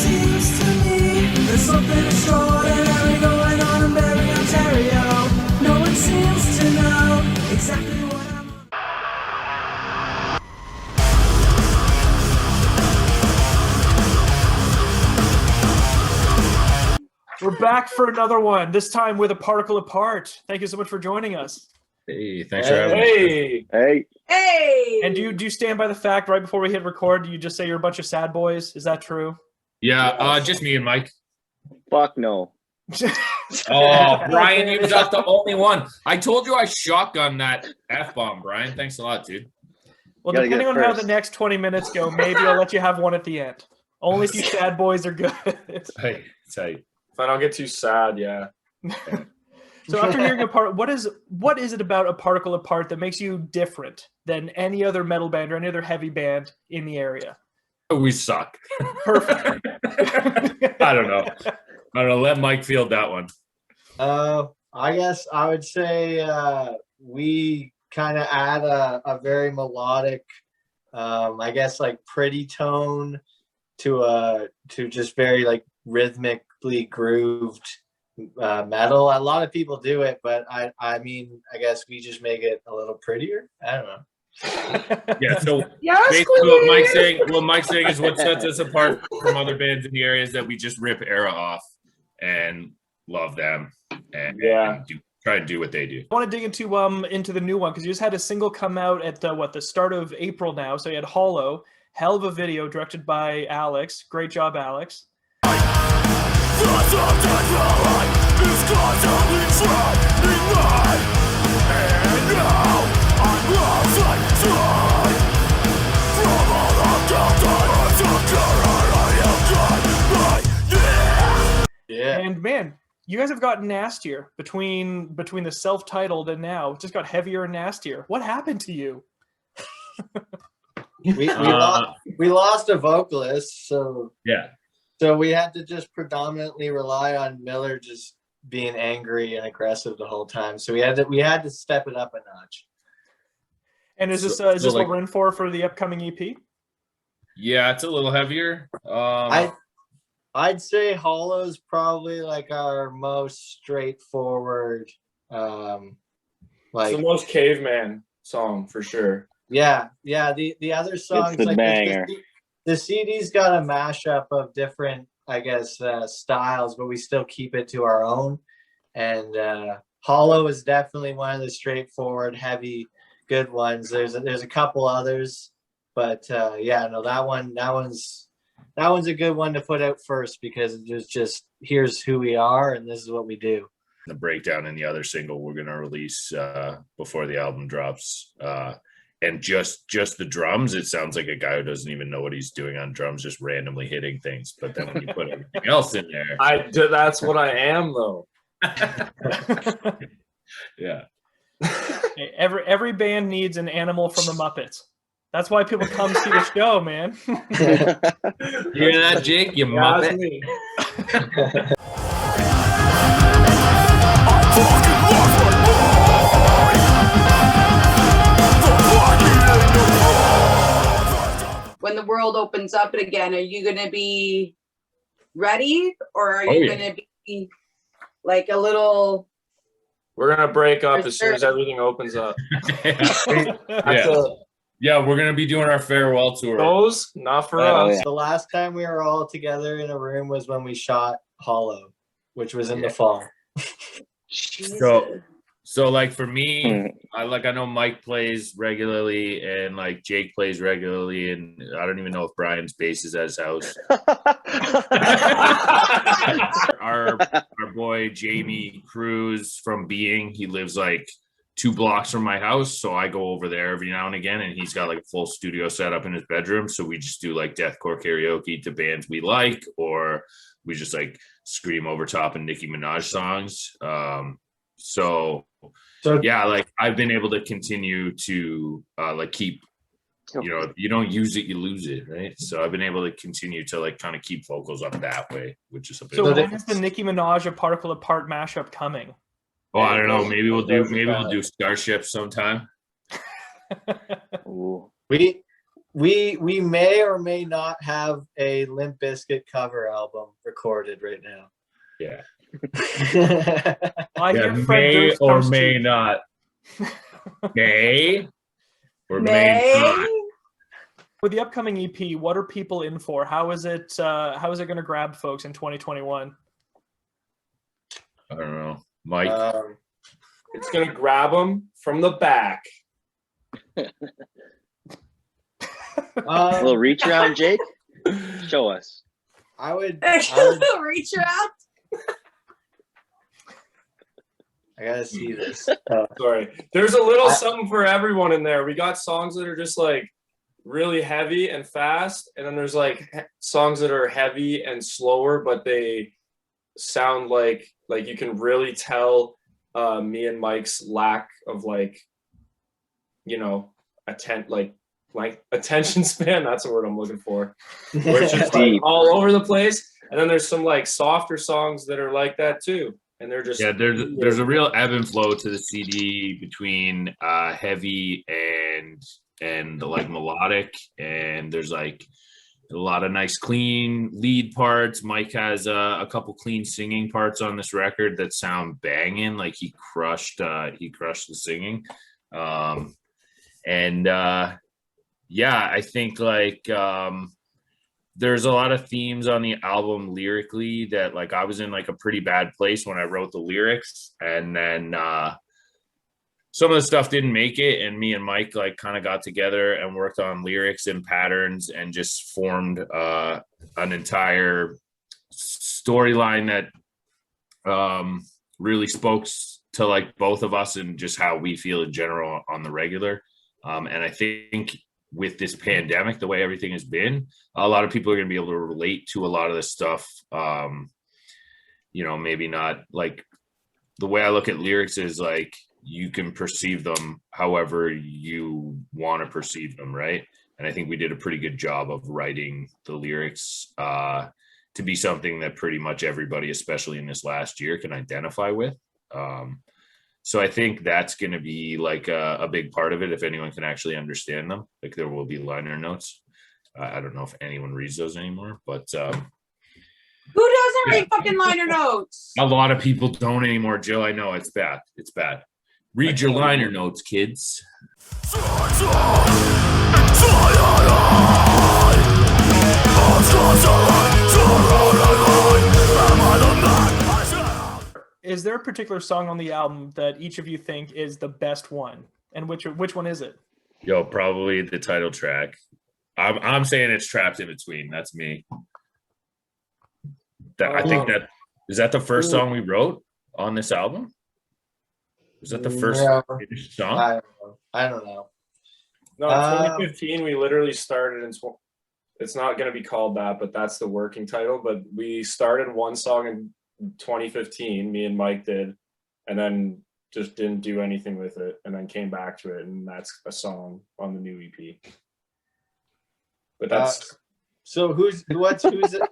seems to me there's something extraordinary going on in Barrie, Ontario. No one seems to know exactly what I'm on. We're back for another one, this time with a particle apart. Thank you so much for joining us. Hey, thanks for having me. Hey! And do you stand by the fact right before we hit record, do you just say you're a bunch of sad boys? Is that true? Yeah, just me and Mike. Fuck no. Oh, Brian, you was not the only one. I told you I shotgunned that F-bomb, Brian. Thanks a lot, dude. Well, Gotta depending get on how first. the next 20 minutes go, maybe I'll let you have one at the end. Only if you sad boys are good. Hey, tight. If I don't get too sad, yeah. So after hearing Apart, what is it about A Particle Apart that makes you different than any other metal band or any other heavy band in the area? We suck. Perfect. I don't know. Let Mike field that one. I guess I would say we kind of add a very melodic, I guess like pretty tone to just very like rhythmically grooved metal. A lot of people do it, but I mean, I guess we just make it a little prettier. I don't know. Yeah, so Yes, basically what Mike's saying is what sets us apart from other bands in the area is that we just rip era off and love them and try to do what they do. I want to dig into the new one because you just had a single come out at the start of April now. So you had Hollow, hell of a video directed by Alex. Great job, Alex. Yeah. And man, you guys have gotten nastier between the self-titled and now. It just got heavier and nastier. What happened to you? We lost a vocalist, so Yeah. so we had to just predominantly rely on Miller just being angry and aggressive the whole time. So we had to step it up a notch. And is this So what like- we're in for the upcoming EP? Yeah, it's a little heavier. I'd say Hollow's probably like our most straightforward, It's like the most caveman song for sure. yeah. The other songs the like banger. the CD's got a mashup of different, I guess, styles, but we still keep it to our own. And Hollow is definitely one of the straightforward, heavy, good ones. There's a couple others, but yeah, no, that one's a good one to put out first because it's just here's who we are and this is what we do. The breakdown in the other single we're gonna release before the album drops. And just the drums, it sounds like a guy who doesn't even know what he's doing on drums, just randomly hitting things. But then when you put everything else in there, That's what I am though. yeah. Hey, every band needs an animal from the Muppets. That's why people come see the show, man. You hear that, Jake? You Yeah, that's muppet. me. When the world opens up again, are you going to be ready or are you yeah. going to be like a little... We're gonna break up as soon as everything opens up. Yeah, we're gonna be doing our farewell tour. Those, not for Oh, us. yeah. The last time we were all together in a room was when we shot Hollow, which was in the fall. So like for me, I know Mike plays regularly and like Jake plays regularly, and I don't even know if Brian's bass is at his house. our boy Jamie Cruz from Being, he lives like 2 blocks from my house, so I go over there every now and again, and he's got like a full studio set up in his bedroom, so we just do like deathcore karaoke to bands we like, or we just like scream over top of Nicki Minaj songs. So yeah, like I've been able to continue to like keep, you know, if you don't use it, you lose it, right? So I've been able to continue to like kind of keep vocals up that way, which is a bit. So when is the Nicki Minaj A Particle Apart mashup coming? Oh, I don't know. Maybe we'll do Starship sometime. We We may or may not have a Limp Bizkit cover album recorded right now. Yeah. I hear Fred May Durst or comes may to- not. May or may not. May? With the upcoming EP, what are people in for? How is it going to grab folks in 2021? I don't know. Mike. It's gonna grab them from the back. A little reach around, Jake. Show us. I would Reach out. I gotta see this. Sorry. There's a little something for everyone in there. We got songs that are just like really heavy and fast, and then there's like songs that are heavy and slower, but they sound like you can really tell me and Mike's lack of attention span. That's the word I'm looking for. Where it's just like Deep. all over the place. And then there's some like softer songs that are like that too. And they're just There's a real ebb and flow to the CD between heavy and like melodic, and there's like a lot of nice clean lead parts. Mike has a couple clean singing parts on this record that sound banging, like he crushed the singing. I think there's a lot of themes on the album lyrically that like I was in like a pretty bad place when I wrote the lyrics, and then some of the stuff didn't make it, and me and Mike like kind of got together and worked on lyrics and patterns and just formed an entire storyline that really spoke to like both of us and just how we feel in general on the regular. And I think with this pandemic, the way everything has been, a lot of people are going to be able to relate to a lot of this stuff. Maybe not like the way I look at lyrics is like, you can perceive them however you want to perceive them, right? And I think we did a pretty good job of writing the lyrics to be something that pretty much everybody, especially in this last year, can identify with. So I think that's going to be like a big part of it if anyone can actually understand them. Like there will be liner notes. I don't know if anyone reads those anymore, but Who doesn't read fucking liner notes? a lot of people don't anymore, Jill. I know it's bad. It's bad. Read your liner notes, kids. Is there a particular song on the album that each of you think is the best one, and which one is it? Yo, probably the title track. I'm saying it's Trapped in Between. That's me. I think that is that the first song we wrote on this album. Was that the first finished song? I don't know. No, in 2015 we literally started it's not going to be called that, but that's the working title. But we started one song in 2015, me and Mike did, and then just didn't do anything with it, and then came back to it, and that's a song on the new EP. But that's so what's the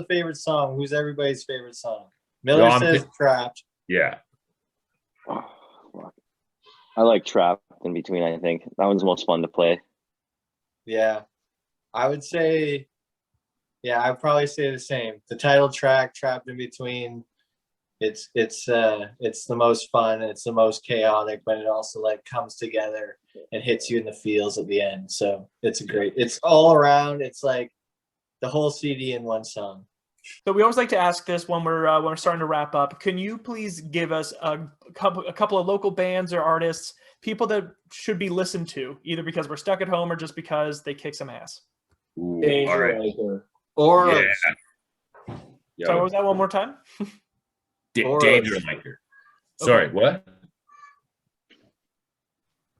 favorite song? Who's everybody's favorite song? Miller says Trapped. Yeah. Oh, fuck. I like Trapped in Between. I think that one's the most fun to play. Yeah, I would say. Yeah, I'd probably say the same. The title track, Trapped in Between, it's the most fun. It's the most chaotic, but it also like comes together and hits you in the feels at the end. So it's all around. It's like the whole CD in one song. So we always like to ask this when we're starting to wrap up. Can you please give us a couple of local bands or artists, people that should be listened to, either because we're stuck at home or just because they kick some ass? Ooh, Danger all right. Liker. Or Yeah. So what was that one more time? Danger Liker. Sorry, what?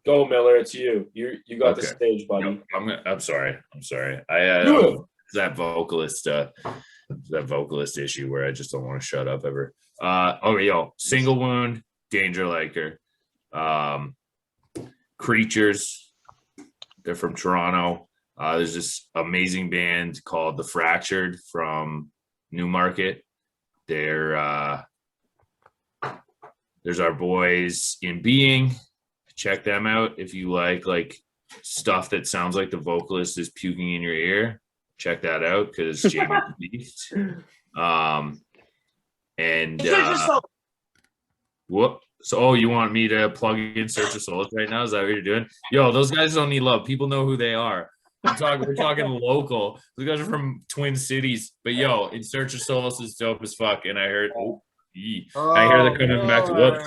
Go Miller, it's you. You got the Okay. stage, buddy. No, I'm sorry. I Do that vocalist issue where I just don't want to shut up ever. Single Wound, Danger Liker, Creatures. They're from Toronto. There's this amazing band called The Fractured from Newmarket. There's our boys In Being. Check them out if you like stuff that sounds like the vocalist is puking in your ear, check that out because Jamie beast. And whoop. So, you want me to plug in Search of Solace right now? Is that what you're doing? Yo, those guys don't need love. People know who they are. We're talking local. Those guys are from Twin Cities. But yo, In Search of Solace is dope as fuck. And I heard, I hear they're coming back to whoops.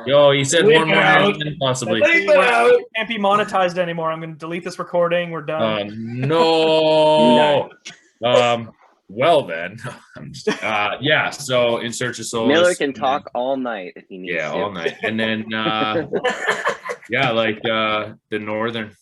Yo, he said one more again, possibly. It can't be monetized anymore. I'm going to delete this recording. We're done. No. Well then, yeah. So In Search of Solace, Miller can talk all night if he needs to. Yeah, all night. And then, yeah, like the Northern.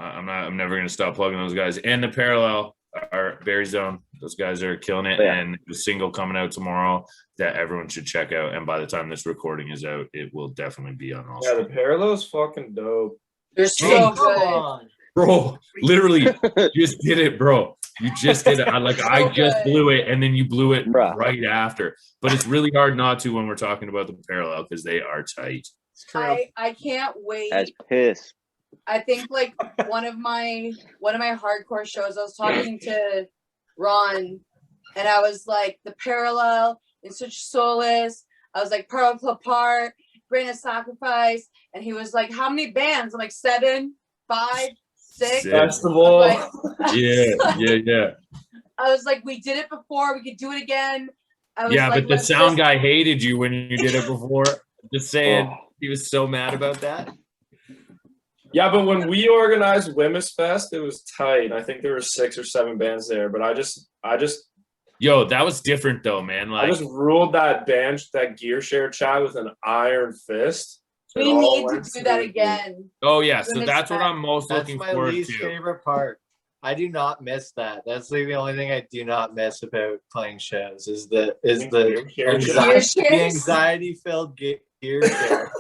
I'm never gonna stop plugging those guys. And the Parallel, our Barrie Zone. Those guys are killing it. Yeah. And the single coming out tomorrow that everyone should check out. And by the time this recording is out, it will definitely be on all. Yeah, the Parallel's fucking dope. They're so good. Bro, literally, just did it, bro. You just did it. I just blew it, and then you blew it right after. But it's really hard not to when we're talking about the Parallel because they are tight. It's true. I can't wait. That's pissed. I think like one of my hardcore shows, I was talking to Ron and I was like, the Parallel, In Search of Solace. I was like, Pearl Club Part, Grain of Sacrifice. And he was like, how many bands? I'm like, 7, 5, 6. Festival. Like, Yeah. I was like, we did it before. We could do it again. Yeah, like, but the sound guy hated you when you did it before. Just saying, he was so mad about that. Yeah, but when we organized Wimmis Fest, it was tight. I think there were 6 or 7 bands there, but I just Yo, that was different though, man. I just ruled that gear share chat with an iron fist. we need to do that again. Oh yeah, so Wimmis that's what Fest. I'm most That's looking my forward least to. favorite part. I do not miss that. That's like the only thing I do not miss about playing shows is the anxiety filled gear share.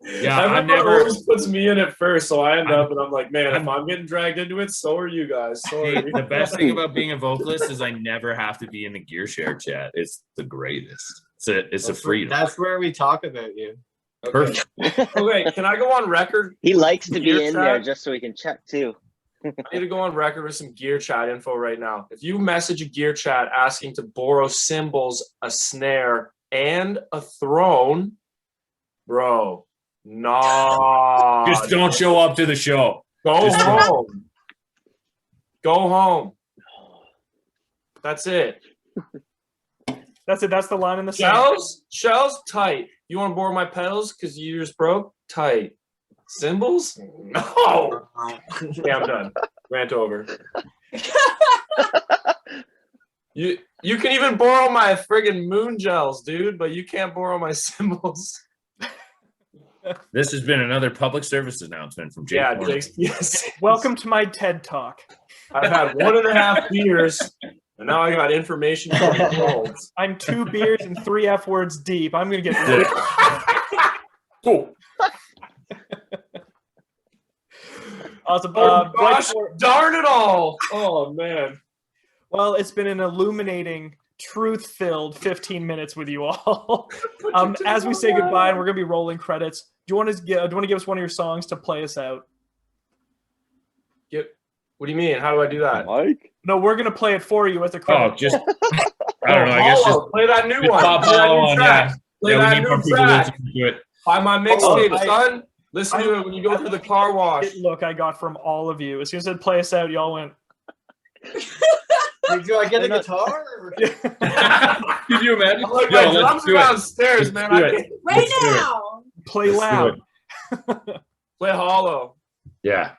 Yeah, I everyone never. always puts me in it first, so I end up and I'm like, man, if I'm getting dragged into it, so are you guys. Sorry. Hey, the best thing about being a vocalist is I never have to be in the gear share chat. It's the greatest. It's a freedom. That's where we talk about you. Okay. Perfect. Okay, can I go on record? He likes to be Gear in chat? there just so he can check too. I need to go on record with some gear chat info right now. If you message a gear chat asking to borrow cymbals, a snare, and a throne, bro, nah. Just don't show up to the show. Go home. Go home. That's it. That's it. That's the line in the song. Shells, tight. You want to borrow my pedals because you just broke? Tight. Cymbals? No. Okay, I'm done. Rant over. You can even borrow my friggin' moon gels, dude, but you can't borrow my cymbals. This has been another public service announcement from Jake. Yeah, Warner. Jake, yes. Welcome to my TED Talk. I've had 1.5 beers, and now I got information from the world. I'm 2 beers and 3 F words deep. I'm going to get Cool. awesome. Gosh, darn it all. Oh, man. Well, it's been an illuminating, truth-filled 15 minutes with you all. As we say goodbye, and we're going to be rolling credits, do you want to give us one of your songs to play us out? What do you mean? How do I do that? Mike? No, we're going to play it for you at the credit. Oh, just I don't know. I guess just play that new one. pop Play that all new on, track. yeah. Play Yeah, we that need more new people track. listening to it. Buy my mixtape, I- son. Listen to it when you go through the car wash. Look, I got from all of you. As soon as I said play us out, y'all went. Do I get a guitar? Can you imagine? I'm like, Yo, my let's drums do are it. downstairs, man. I do it. can't Right Let's do it. now. Play Let's do loud. it. play hollow. Yeah.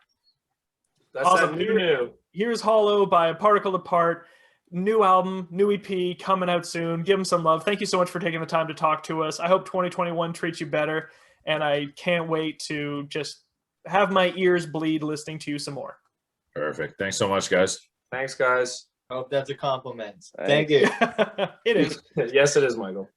That's Awesome. that new. Here's Hollow by Particle Apart. New album, new EP coming out soon. Give them some love. Thank you so much for taking the time to talk to us. I hope 2021 treats you better, and I can't wait to just have my ears bleed listening to you some more. Perfect. Thanks so much, guys. Thanks, guys. Hope that's a compliment. Thank Thank you. It is. Yes, it is, Michael.